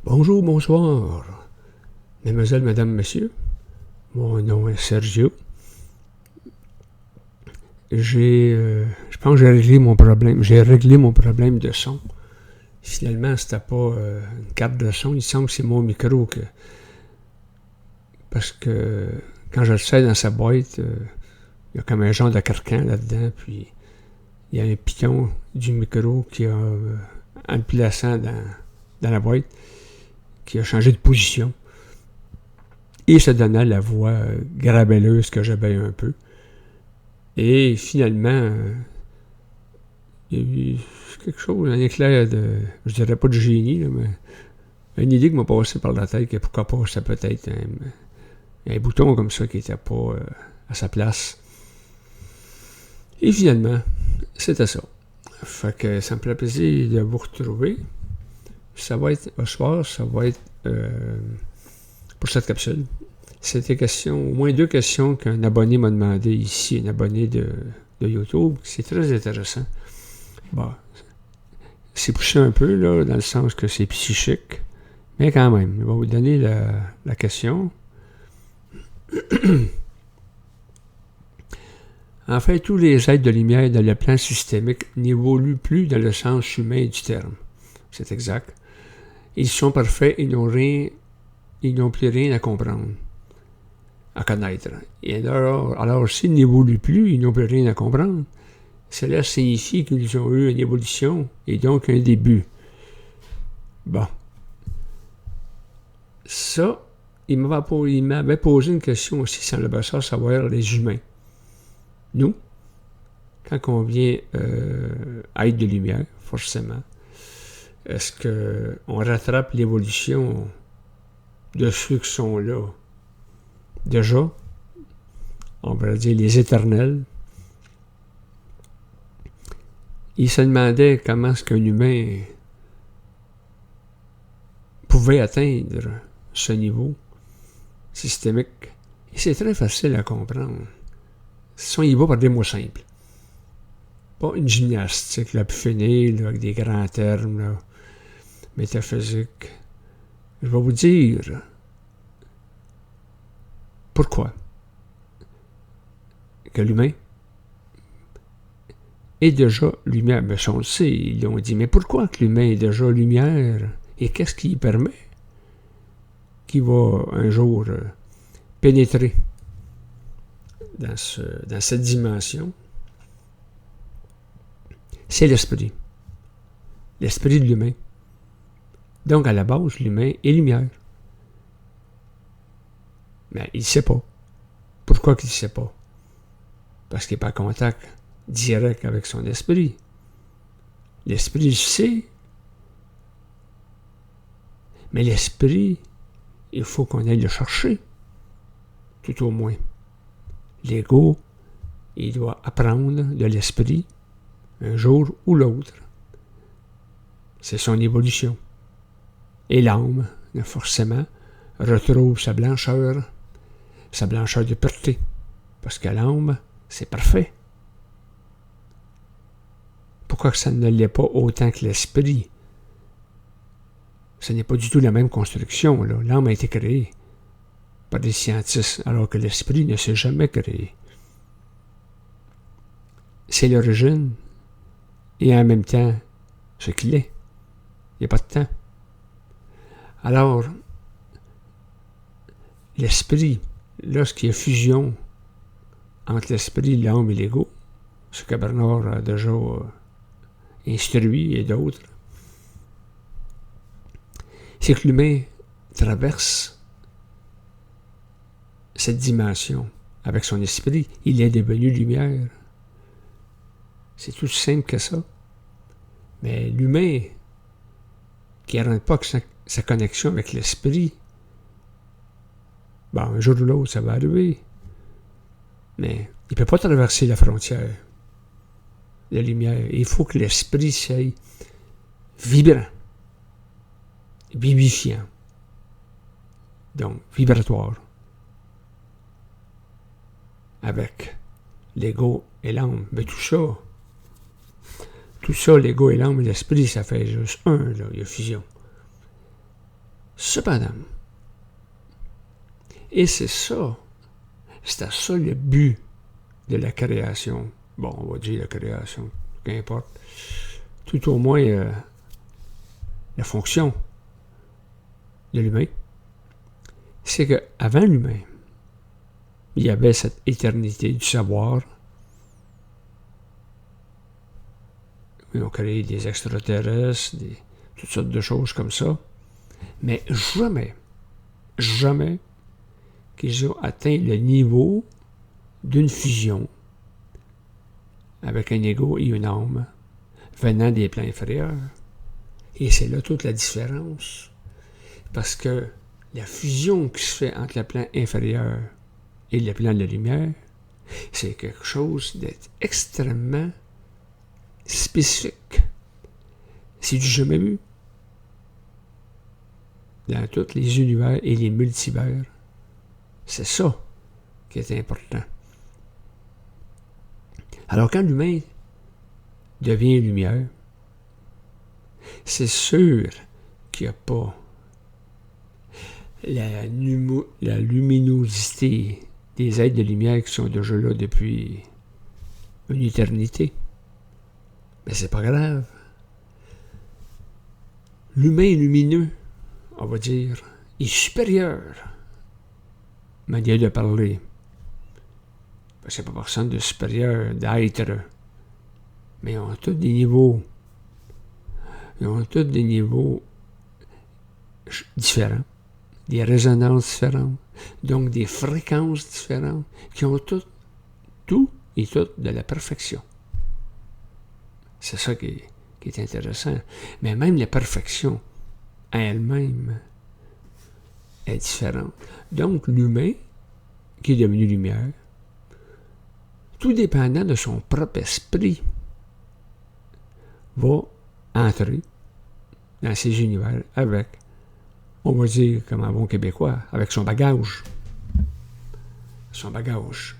Bonjour, bonsoir. Mesdemoiselles, Madame, Monsieur, mon nom est Sergio. Je pense que j'ai réglé mon problème. J'ai réglé mon problème de son. Finalement, c'était pas une carte de son. Il semble que c'est mon micro que... Parce que quand je le sais dans sa boîte, il y a comme un genre de carcan là-dedans, puis il y a un piton du micro qui a, en le plaçant dans la boîte, qui a changé de position. Et ça donnait la voix grabelleuse que j'avais un peu. Et finalement, il y a eu quelque chose, un éclair de, je dirais pas de génie, là, mais une idée qui m'a passé par la tête, que pourquoi pas, c'était peut-être un bouton comme ça qui n'était pas à sa place. Et finalement, c'était ça. Fait que ça me fait plaisir de vous retrouver. Ça va être, ce soir, ça va être pour cette capsule. C'était question, au moins 2 questions qu'un abonné m'a demandé ici, un abonné de YouTube. C'est très intéressant. Bon, c'est poussé un peu, là, dans le sens que c'est psychique. Mais quand même, je vais vous donner la question. En fait, tous les êtres de lumière dans le plan systémique n'évoluent plus dans le sens humain du terme. C'est exact. Ils sont parfaits, ils n'ont plus rien à comprendre, à connaître. Et alors s'ils n'évoluent plus, ils n'ont plus rien à comprendre. Cela signifie qu'ils ont eu une évolution et donc un début. Bon. Ça, il m'avait posé une question aussi, sans le besoin de savoir les humains. Nous, quand on vient être de lumière, forcément, est-ce qu'on rattrape l'évolution de ceux qui sont là? Déjà, on va dire les éternels. Ils se demandaient comment est-ce qu'un humain pouvait atteindre ce niveau systémique. Et c'est très facile à comprendre. Si on y va par des mots simples. Pas une gymnastique, là, puis finir, là, avec des grands termes, là, métaphysiques. Je vais vous dire pourquoi que l'humain est déjà lumière. Mais ça, on le sait, ils l'ont dit. Mais pourquoi que l'humain est déjà lumière? Et qu'est-ce qui permet qu'il va un jour pénétrer dans cette dimension? C'est l'esprit. L'esprit de l'humain. Donc, à la base, l'humain est lumière. Mais il ne sait pas. Pourquoi qu'il ne sait pas? Parce qu'il n'est pas en contact direct avec son esprit. L'esprit le sait. Mais l'esprit, il faut qu'on aille le chercher. Tout au moins. L'ego, il doit apprendre de l'esprit un jour ou l'autre. C'est son évolution. Et l'âme, forcément, retrouve sa blancheur de pureté. Parce que l'âme, c'est parfait. Pourquoi que ça ne l'est pas autant que l'esprit? Ce n'est pas du tout la même construction, là. L'âme a été créée par des scientifiques, alors que l'esprit ne s'est jamais créé. C'est l'origine, et en même temps, ce qu'il est. Il n'y a pas de temps. Alors, l'esprit, lorsqu'il y a fusion entre l'esprit, l'âme et l'ego, ce que Bernard a déjà instruit et d'autres, c'est que l'humain traverse cette dimension avec son esprit. Il est devenu lumière. C'est tout simple que ça. Mais l'humain qui ne rentre pas que sa connexion avec l'esprit, bon, un jour ou l'autre, ça va arriver. Mais il ne peut pas traverser la frontière de la lumière. Il faut que l'esprit soit vibrant, vivifiant, donc vibratoire, avec l'ego et l'âme. Mais tout ça, l'ego et l'âme et l'esprit, ça fait juste un, là, il y a fusion. Cependant, et c'est à ça le but de la création. Bon, on va dire la création, qu'importe. Tout au moins la fonction de l'humain, c'est qu'avant l'humain, il y avait cette éternité du savoir. Ils ont créé des extraterrestres, toutes sortes de choses comme ça. Mais jamais qu'ils ont atteint le niveau d'une fusion avec un ego et une âme venant des plans inférieurs. Et c'est là toute la différence. Parce que la fusion qui se fait entre le plan inférieur et le plan de la lumière, c'est quelque chose d'être extrêmement spécifique. C'est du jamais vu. Dans tous les univers et les multivers. C'est ça qui est important. Alors quand l'humain devient lumière, c'est sûr qu'il n'y a pas la luminosité des êtres de lumière qui sont déjà là depuis une éternité. Mais c'est pas grave. L'humain lumineux, on va dire, est supérieur. Manière de parler. Parce qu'il n'y a pas personne de supérieur, d'être. Mais ils ont tous des niveaux. Ils ont tous des niveaux différents. Des résonances différentes. Donc des fréquences différentes. Qui ont tout et tout de la perfection. C'est ça qui est intéressant. Mais même la perfection à elle-même est différente. Donc l'humain, qui est devenu lumière, tout dépendant de son propre esprit, va entrer dans ces univers avec, on va dire comme un bon québécois, avec son bagage. Son bagage.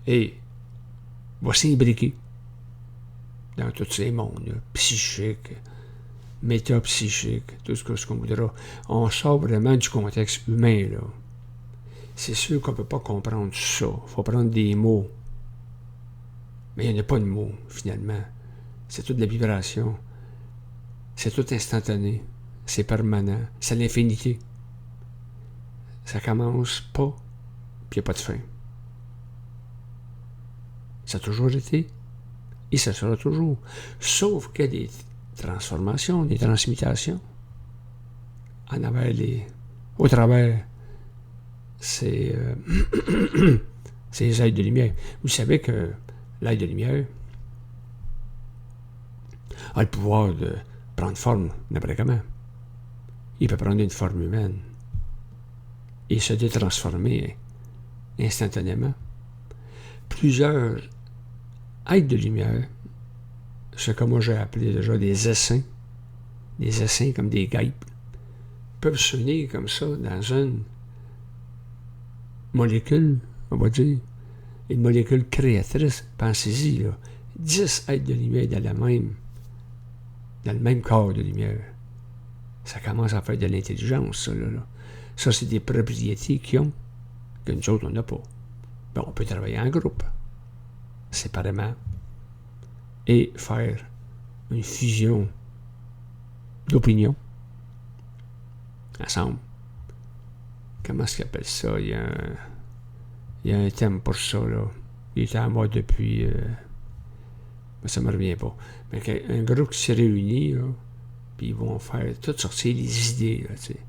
Et va s'imbriquer dans tous ces mondes, psychiques, métapsychiques, tout ce qu'on voudra. On sort vraiment du contexte humain, là. C'est sûr qu'on ne peut pas comprendre ça. Il faut prendre des mots. Mais il n'y en a pas de mots, finalement. C'est toute la vibration. C'est tout instantané. C'est permanent. C'est l'infinité. Ça commence pas, puis il n'y a pas de fin. Ça a toujours été, et ça sera toujours. Sauf qu'il y a des transformations, des transmutations au travers ces êtres de lumière. Vous savez que l'être de lumière a le pouvoir de prendre forme n'importe comment. Il peut prendre une forme humaine et se détransformer instantanément. Plusieurs êtres de lumière, ce que moi j'ai appelé déjà des essaims comme des guêpes, peuvent se unir comme ça dans une molécule, on va dire, une molécule créatrice. Pensez-y, là, 10 êtres de lumière dans le même corps de lumière. Ça commence à faire de l'intelligence, ça, là. Ça, c'est des propriétés qu'ils ont, que nous autres, on n'a pas. Ben, on peut travailler en groupe, séparément, et faire une fusion d'opinions ensemble. Comment est-ce qu'ils appellent ça? Il y a un thème pour ça, là. Il était à moi depuis... mais ça ne me revient pas. Mais un groupe qui se réunit, là, puis ils vont faire toutes sortir les idées, là, tu sais,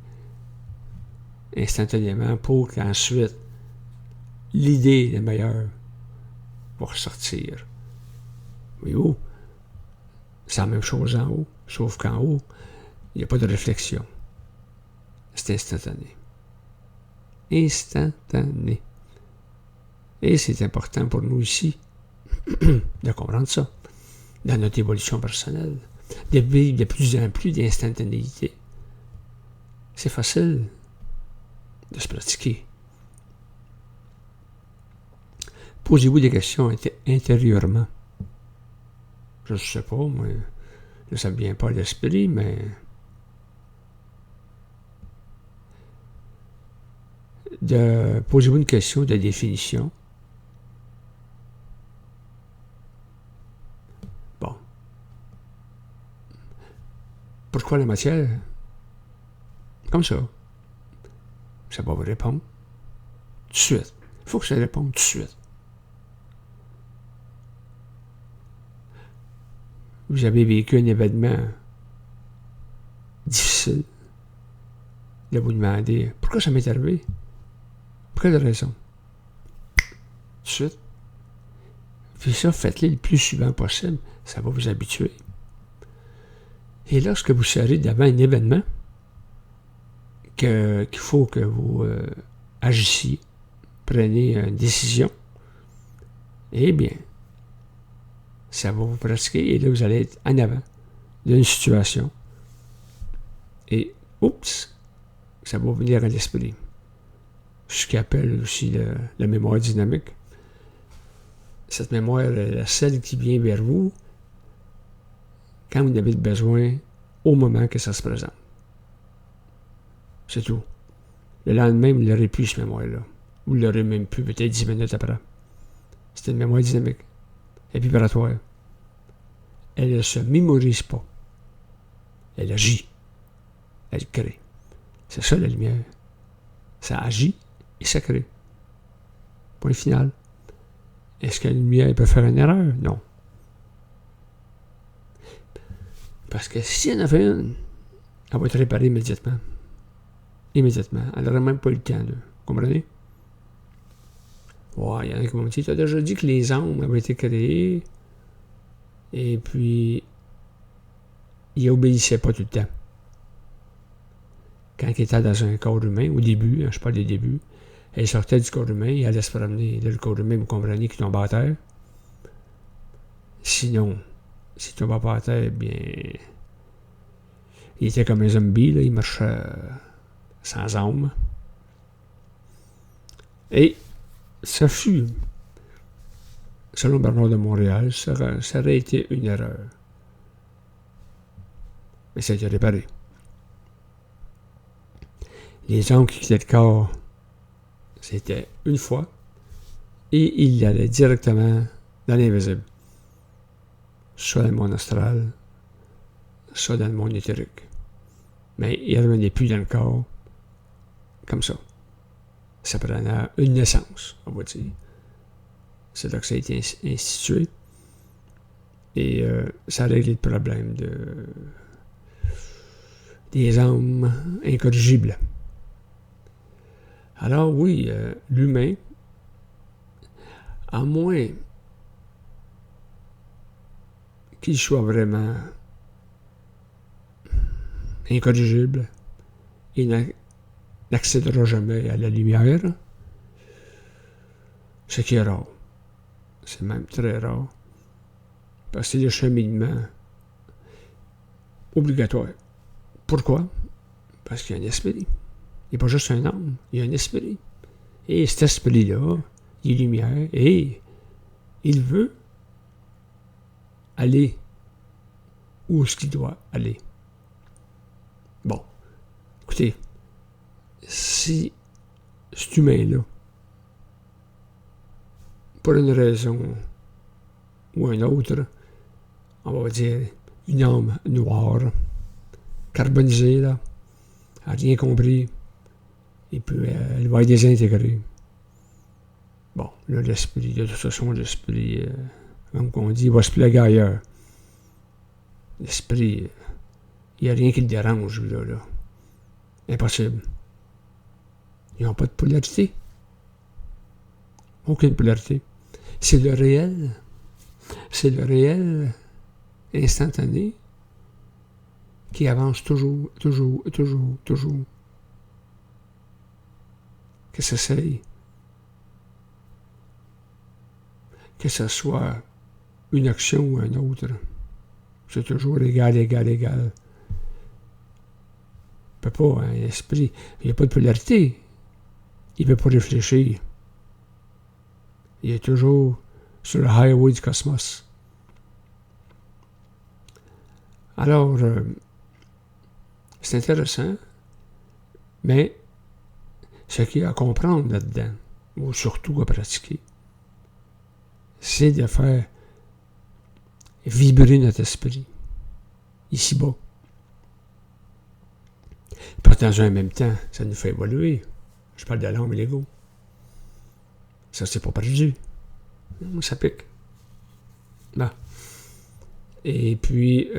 instantanément, pour qu'ensuite l'idée la meilleure va ressortir. Mais où? C'est la même chose en haut, sauf qu'en haut, il n'y a pas de réflexion. C'est instantané. Instantané. Et c'est important pour nous ici de comprendre ça, dans notre évolution personnelle, de vivre de plus en plus d'instantanéité. C'est facile de se pratiquer. Posez-vous des questions intérieurement. Je ne sais pas, moi, ça ne vient pas à l'esprit, mais posez-vous une question de définition. Bon. Pourquoi la matière? Comme ça. Ça va vous répondre tout de suite. Il faut que ça réponde tout de suite. Vous avez vécu un événement difficile. Là, vous demandez pourquoi ça m'est arrivé? Pour quelle raison? Tout de suite. Puis ça, faites-le le plus souvent possible. Ça va vous habituer. Et lorsque vous serez devant un événement qu'il faut que vous agissiez, prenez une décision, eh bien, ça va vous pratiquer et là, vous allez être en avant d'une situation. Et, oups, ça va venir à l'esprit. Ce qu'on appelle aussi la mémoire dynamique. Cette mémoire est celle qui vient vers vous quand vous en avez besoin au moment que ça se présente. C'est tout. Le lendemain, vous n'aurez plus, cette mémoire-là. Vous ne l'aurez même plus, peut-être 10 minutes après. C'est une mémoire dynamique. Elle est vibratoire. Elle ne se mémorise pas. Elle agit. Elle crée. C'est ça la lumière. Ça agit et ça crée. Point final. Est-ce que la lumière peut faire une erreur? Non. Parce que si elle en a fait une, elle va être réparée immédiatement. Immédiatement. Elle n'aura même pas eu le temps de. Vous comprenez? Ouais, il y en a qui m'ont dit, tu as déjà dit que les âmes avaient été créées et puis ils obéissaient pas tout le temps. Quand ils étaient dans un corps humain, au début, je parle des débuts, elle sortait du corps humain et elle allait se promener. Là, le corps humain, vous comprenez qu'il tombe à terre. Sinon, s'il ne tombait pas à terre, bien, il était comme un zombie, là, il marchait sans âme. Et ça fut, selon Bernard de Montréal, ça aurait été une erreur. Mais ça a été réparé. Les âmes qui quittaient le corps, c'était une fois, et ils allaient directement dans l'invisible. Soit dans le monde astral, soit dans le monde éthérique. Mais ils ne revenaient plus dans le corps comme ça. Ça prenait une naissance, on va dire. C'est là que ça a été institué. Et ça a réglé le problème des âmes incorrigibles. Alors oui, l'humain, à moins qu'il soit vraiment incorrigible, il n'accédera jamais à la lumière, ce qui est rare. C'est même très rare. Parce que c'est le cheminement obligatoire. Pourquoi? Parce qu'il y a un esprit. Il n'est pas juste un âme, il y a un esprit. Et cet esprit-là, il est lumière et il veut aller où est-ce qu'il doit aller. Bon, écoutez, si cet humain-là, pour une raison ou une autre, on va dire une âme noire, carbonisée, là, n'a rien compris, et puis elle va être désintégrée. Bon, là, l'esprit, de toute façon, l'esprit, comme on dit, il va se plaguer ailleurs. L'esprit, il n'y a rien qui le dérange, là. Impossible. Ils n'ont pas de polarité. Aucune polarité. C'est le réel instantané qui avance toujours. Que ça s'aille. Que ce soit une action ou une autre. C'est toujours égal. Il ne peut pas, un esprit, il n'y a pas de polarité. Il ne peut pas réfléchir. Il est toujours sur le highway du cosmos. Alors, c'est intéressant, mais Ce qu'il y a à comprendre là-dedans, ou surtout à pratiquer, c'est de faire vibrer notre esprit, ici-bas. Puis dans un même temps, ça nous fait évoluer. Je parle de l'âme et l'ego. Ça, c'est pas perdu. Non, ça pique. Bon. Et puis,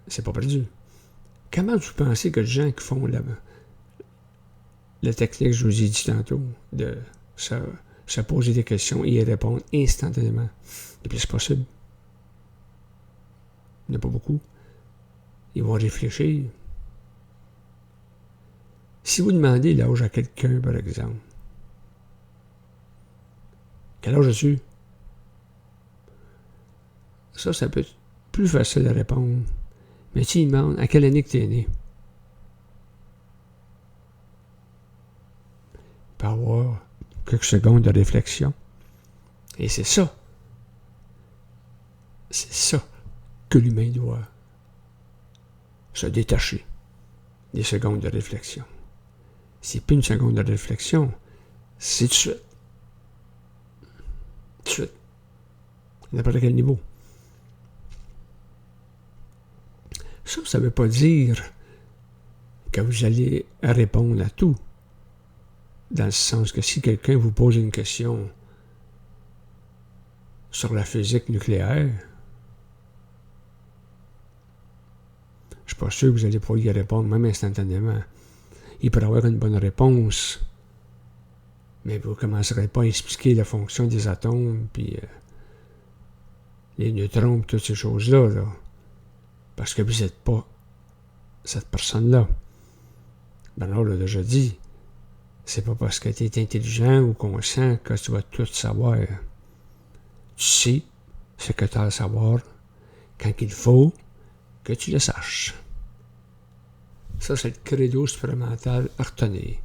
c'est pas perdu. Comment vous pensez que les gens qui font la technique, je vous ai dit tantôt, de se poser des questions et y répondre instantanément, le plus possible? Il n'y en a pas beaucoup. Ils vont réfléchir. Si vous demandez l'âge à quelqu'un, par exemple, quel âge as-tu? Ça peut être plus facile à répondre. Mais si il demande à quelle année que tu es né, il peut avoir quelques secondes de réflexion. Et c'est ça que l'humain doit se détacher des secondes de réflexion. C'est plus une seconde de réflexion, c'est tout de suite. Tout de suite. N'importe quel niveau. Ça ne veut pas dire que vous allez répondre à tout. Dans le sens que si quelqu'un vous pose une question sur la physique nucléaire, je ne suis pas sûr que vous allez pouvoir y répondre même instantanément. Il pourrait avoir une bonne réponse, mais vous ne commencerez pas à expliquer la fonction des atomes, puis les neutrons, toutes ces choses-là, là, parce que vous n'êtes pas cette personne-là. Bernard l'a déjà dit, c'est pas parce que tu es intelligent ou conscient que tu vas tout savoir. Tu sais ce que tu as à savoir quand il faut que tu le saches. Ça, c'est le credo supplémentaire à retenir.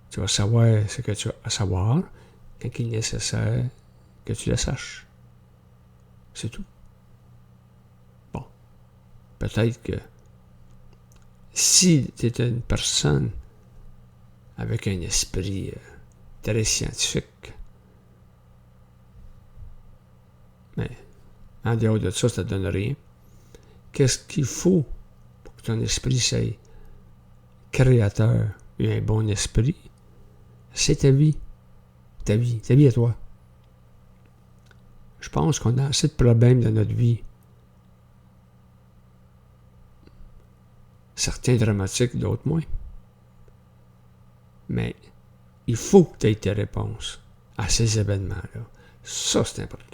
Tu vas savoir ce que tu as à savoir quand il est nécessaire que tu le saches. C'est tout. Bon. Peut-être que si tu étais une personne avec un esprit très scientifique, mais en dehors de ça, ça ne te donne rien. Qu'est-ce qu'il faut pour que ton esprit soit créateur et un bon esprit? C'est ta vie. Ta vie à toi. Je pense qu'on a assez de problèmes dans notre vie. Certains dramatiques, d'autres moins. Mais il faut que tu aies tes réponses à ces événements-là. Ça, c'est important.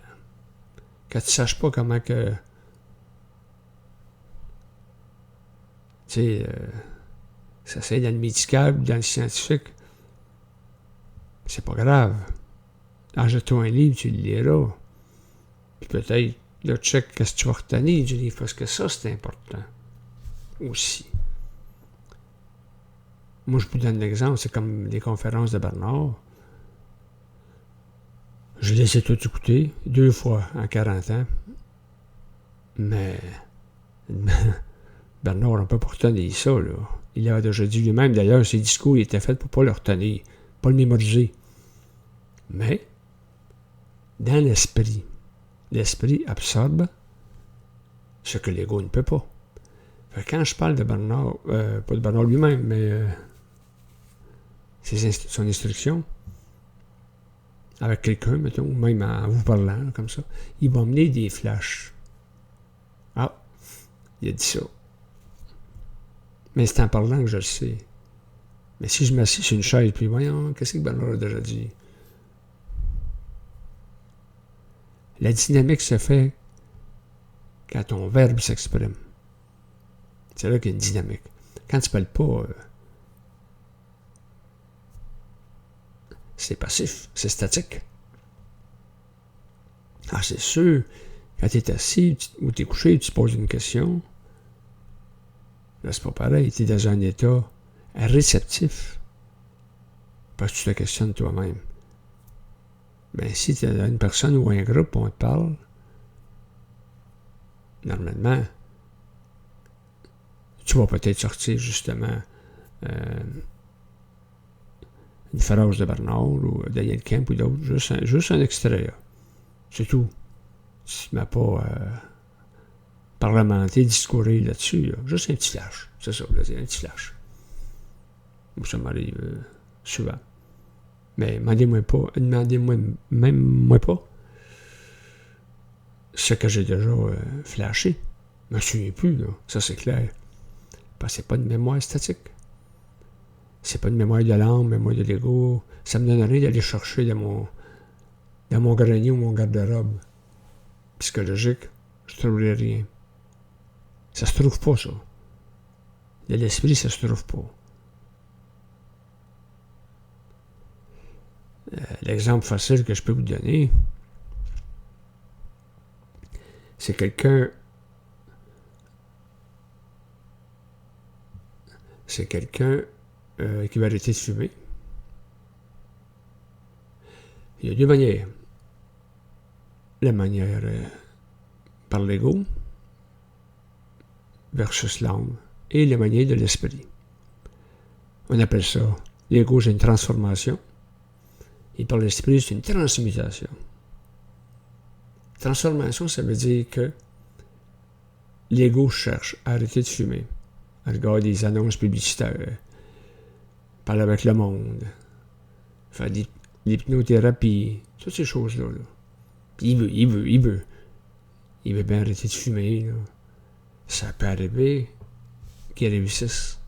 Que tu ne saches pas comment que... Tu sais, ça c'est dans le médical ou dans le scientifique. C'est pas grave. Achète-toi un livre, tu le liras. Puis peut-être, là, check qu'est-ce que tu vas retenir du livre, parce que ça, c'est important. Aussi. Moi, je vous donne l'exemple, c'est comme les conférences de Bernard. Je les ai toutes écoutées, 2 fois en 40 ans. Mais Bernard, on ne peut pas retenir ça, là. Il a déjà dit lui-même, d'ailleurs, ses discours, ils étaient faits pour ne pas le retenir, pas le mémoriser. Mais, dans l'esprit absorbe ce que l'ego ne peut pas. Fait que quand je parle de Bernard, pas de Bernard lui-même, mais son instruction, avec quelqu'un, mettons, même en vous parlant, comme ça, il va mener des flashs. Ah, il a dit ça. Mais c'est en parlant que je le sais. Mais si je m'assieds sur une chaise, puis voyons, qu'est-ce que Bernard a déjà dit? La dynamique se fait quand ton verbe s'exprime. C'est là qu'il y a une dynamique. Quand tu ne parles pas, c'est passif, c'est statique. Ah, c'est sûr, quand tu es assis ou tu es couché, tu te poses une question. Là, c'est pas pareil. Tu es dans un état réceptif. Parce que tu te questionnes toi-même. Ben, si tu es une personne ou un groupe, on te parle, normalement, tu vas peut-être sortir justement une phrase de Bernard ou Daniel Kemp ou d'autres, juste un extrait, là. C'est tout. Tu ne m'as pas parlementé, discourir là-dessus, là. Juste un petit flash. C'est ça, là, c'est un petit flash. Ça m'arrive souvent. Mais demandez-moi même pas ce que j'ai déjà flashé. Je me souviens plus, là. Ça, c'est clair. Parce que c'est pas une mémoire statique. C'est pas une mémoire de l'âme, mémoire de l'ego. Ça me donne rien d'aller chercher dans mon grenier ou mon garde-robe psychologique. Je trouverai rien. Ça se trouve pas, ça. De l'esprit, ça se trouve pas. L'exemple facile que je peux vous donner, c'est quelqu'un qui va arrêter de fumer. Il y a deux manières. La manière par l'ego versus l'âme et la manière de l'esprit. On appelle ça, l'ego, c'est une transformation. Et par l'esprit, c'est une transmutation. Transformation, ça veut dire que l'ego cherche à arrêter de fumer, à regarder des annonces publicitaires, parler avec le monde, faire de l'hypnothérapie, toutes ces choses-là. Là. Puis il veut bien arrêter de fumer. Là. Ça peut arriver qu'il réussisse.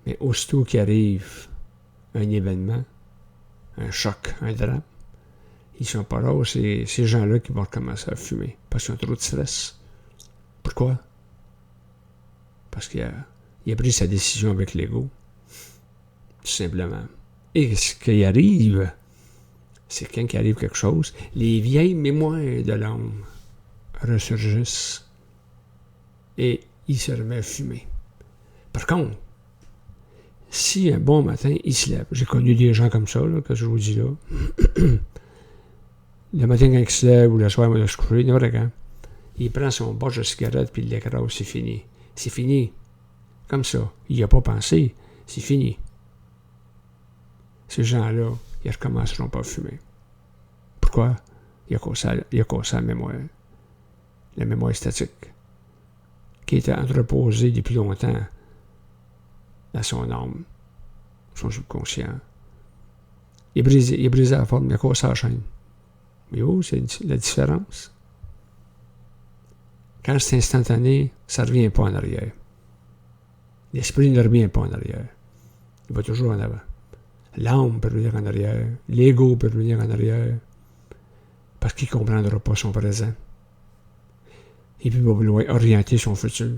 Mais aussitôt qu'il arrive un événement, un choc, un drame, ils sont pas là, c'est ces gens-là qui vont recommencer à fumer parce qu'ils ont trop de stress. Pourquoi? Parce qu'il a pris sa décision avec l'ego. Tout simplement. Et ce qui arrive, c'est quand il arrive quelque chose, les vieilles mémoires de l'homme ressurgissent et il se remet à fumer. Par contre, si un bon matin, il se lève, j'ai connu des gens comme ça, là, que je vous dis là, le matin quand il se lève ou le soir avant de se coucher, n'importe quand, il prend son bâche de cigarette puis il l'écrase, c'est fini. C'est fini. Comme ça. Il n'y a pas pensé. C'est fini. Ces gens-là, ils ne recommenceront pas à fumer. Pourquoi? Il a cassé la mémoire. La mémoire statique. Qui était entreposée depuis longtemps dans son âme, son subconscient. Il a brisé la forme, il a cassé la chaîne. Mais oh, c'est la différence. Quand c'est instantané, ça ne revient pas en arrière. L'esprit ne revient pas en arrière. Il va toujours en avant. L'âme peut revenir en arrière. L'ego peut revenir en arrière. Parce qu'il ne comprendra pas son présent. Et puis il va vouloir orienter son futur.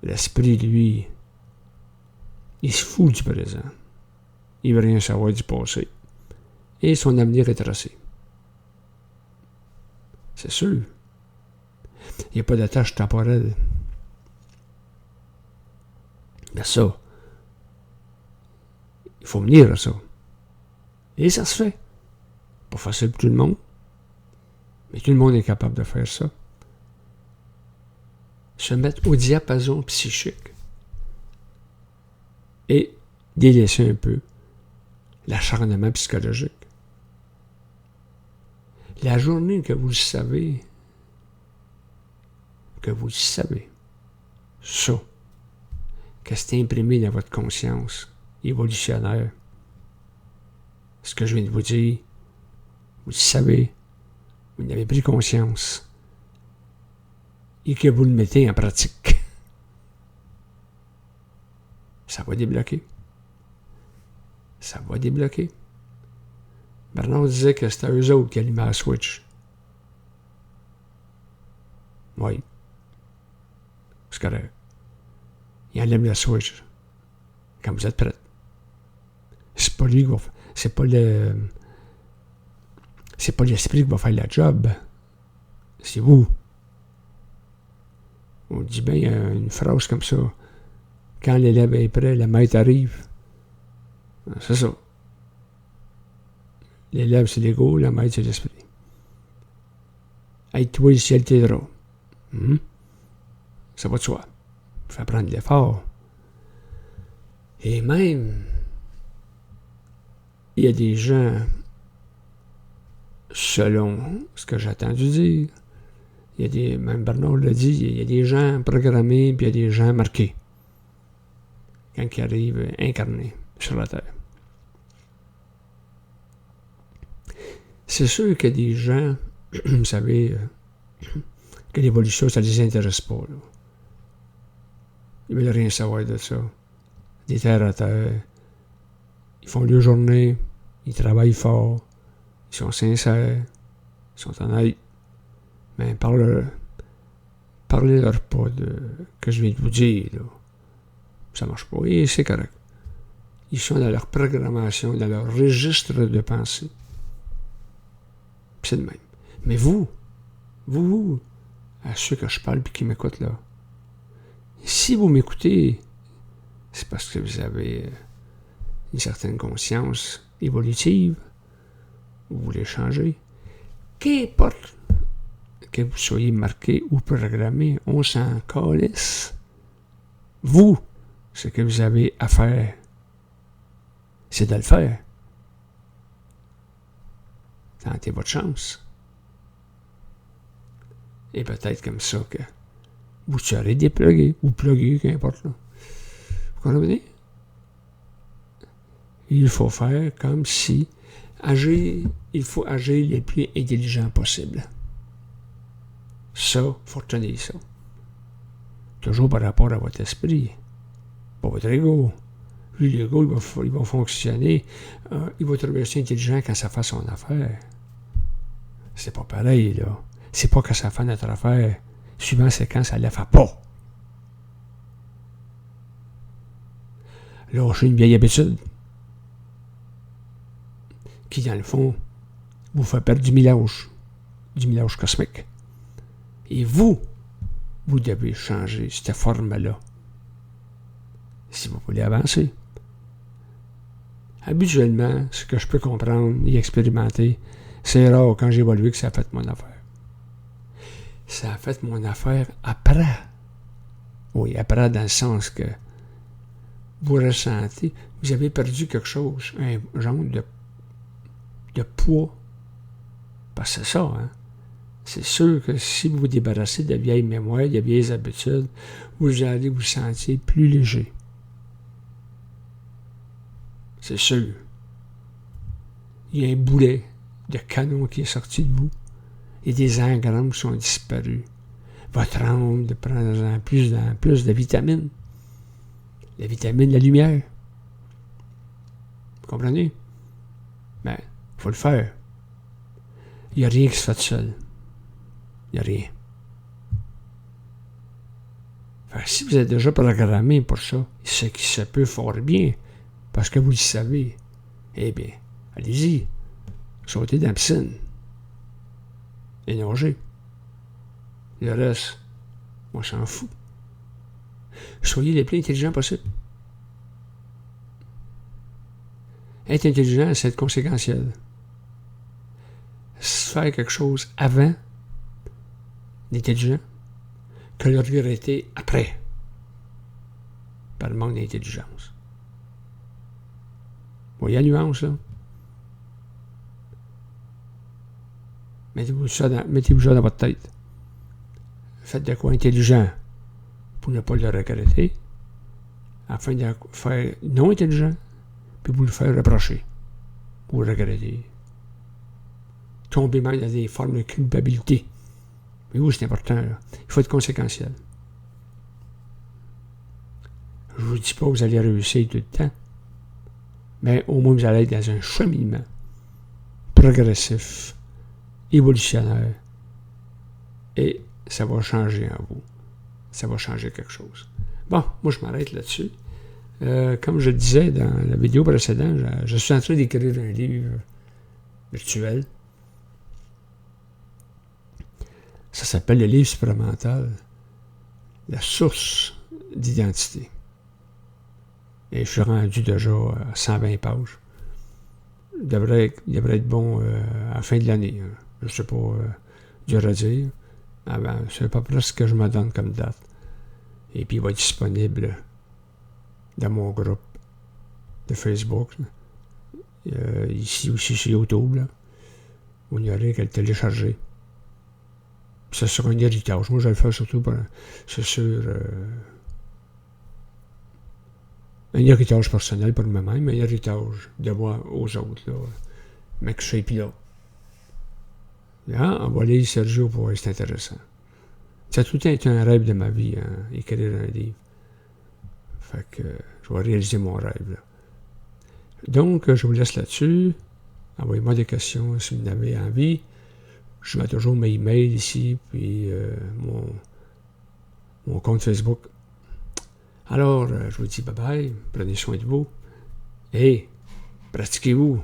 L'esprit, lui, il se fout du présent. Il ne veut rien savoir du passé. Et son avenir est tracé. C'est sûr. Il n'y a pas d'attache temporelle. Mais ça, il faut venir à ça. Et ça se fait. Pas facile pour tout le monde. Mais tout le monde est capable de faire ça. Se mettre au diapason psychique. Et délaisser un peu l'acharnement psychologique. La journée que vous le savez, ça, que c'est imprimé dans votre conscience évolutionnaire, ce que je viens de vous dire, vous le savez, vous en avez pris conscience, et que vous le mettez en pratique, ça va débloquer. Ça va débloquer. Bernard disait que c'était eux autres qui allumaient la switch. Oui. C'est correct. Il allume la switch quand vous êtes prêt. C'est pas lui qui va faire. C'est pas l'esprit qui va faire la job. C'est vous. On dit bien, il y a une phrase comme ça. Quand l'élève est prêt, le maître arrive. C'est ça. L'élève, c'est l'ego, le maître, c'est l'esprit. Aide-toi, le ciel t'aidera. Ça va de soi. Ça fait prendre de l'effort. Et même, il y a des gens, selon ce que j'ai entendu dire, il y a des, même Bernard l'a dit, il y a des gens programmés, puis il y a des gens marqués. Quand ils arrivent incarnés sur la Terre. C'est sûr qu'il y a des gens, vous savez, que l'évolution, ça ne les intéresse pas. Là. Ils ne veulent rien savoir de ça. Des terres à terre. Ils font leur journée, ils travaillent fort, ils sont sincères, ils sont honnêtes. Mais parlez-leur pas de que je viens de vous dire. Là. Ça ne marche pas. Et c'est correct. Ils sont dans leur programmation, dans leur registre de pensée. C'est de même. Mais vous, à ceux que je parle et qui m'écoutent là, si vous m'écoutez, c'est parce que vous avez une certaine conscience évolutive, vous voulez changer. Qu'importe que vous soyez marqué ou programmé, on s'en calisse. Vous, ce que vous avez à faire, c'est de le faire. Tentez votre chance. Et peut-être comme ça que vous serez déplugué ou plugué, qu'importe. Là. Vous comprenez? Il faut faire comme si il faut agir le plus intelligent possible. Ça, il faut retenir ça. Toujours par rapport à votre esprit, pas votre ego. Lui, l'ego, il va fonctionner. Il va trouver ça intelligent quand ça fait son affaire. C'est pas pareil, là. C'est pas quand ça fait notre affaire. Souvent, c'est quand ça ne la fait pas. Lâcher une vieille habitude qui, dans le fond, vous fait perdre du millage cosmique. Et vous devez changer cette forme-là si vous voulez avancer. Habituellement, ce que je peux comprendre et expérimenter, c'est rare quand j'ai évolué que ça a fait mon affaire. Ça a fait mon affaire après. Oui, après dans le sens que vous ressentez, vous avez perdu quelque chose, un genre de poids. Parce que c'est ça, hein. C'est sûr que si vous vous débarrassez de vieilles mémoires, de vieilles habitudes, vous allez vous sentir plus léger. C'est sûr. Il y a un boulet de canon qui est sorti de vous. Et des engrammes qui sont disparus. Votre âme de prendre plus de vitamines. La vitamine de la lumière. Vous comprenez? Ben, il faut le faire. Il n'y a rien qui se fait seul. Il n'y a rien. Fait que si vous êtes déjà programmé pour ça, ce qui se peut fort bien, parce que vous le savez, eh bien, allez-y, sautez dans la piscine. Et nager. Le reste, on s'en fout. Soyez les plus intelligents possible. Être intelligent, c'est être conséquentiel. Faire quelque chose avant d'intelligent que le regretter après par le manque d'intelligence. Vous voyez la nuance, là? Mettez-vous ça dans votre tête. Faites de quoi intelligent pour ne pas le regretter, afin de faire non intelligent, puis vous le faire reprocher ou regretter. Tombez même dans des formes de culpabilité. Mais oui, c'est important, là. Il faut être conséquentiel. Je ne vous dis pas que vous allez réussir tout le temps, mais au moins vous allez être dans un cheminement progressif, évolutionnaire, et ça va changer en vous. Ça va changer quelque chose. Bon, moi je m'arrête là-dessus. Comme je le disais dans la vidéo précédente, je suis en train d'écrire un livre virtuel. Ça s'appelle le livre supramental, la source d'identité. Et je suis rendu déjà à 120 pages. Il devrait être bon à la fin de l'année. Hein. Je ne sais pas dur à dire. Ah ben, c'est pas presque ce que je me donne comme date. Et puis, il va être disponible dans mon groupe de Facebook. Ici aussi sur YouTube, là. Vous n'aurez qu'à le télécharger. Ça sera un héritage. Moi, je le fais surtout pour, c'est sûr, un héritage personnel pour moi-même, un héritage de voir aux autres, là. Mais que je sais, puis là. On va lire Sergio pour voir, c'est intéressant. Ça a tout le temps été un rêve de ma vie, hein, écrire un livre. Fait que je vais réaliser mon rêve, là. Donc, je vous laisse là-dessus. Envoyez-moi des questions si vous en avez envie. Je mets toujours mes emails ici, puis mon compte Facebook. Alors, je vous dis bye-bye. Prenez soin de vous. Et pratiquez-vous.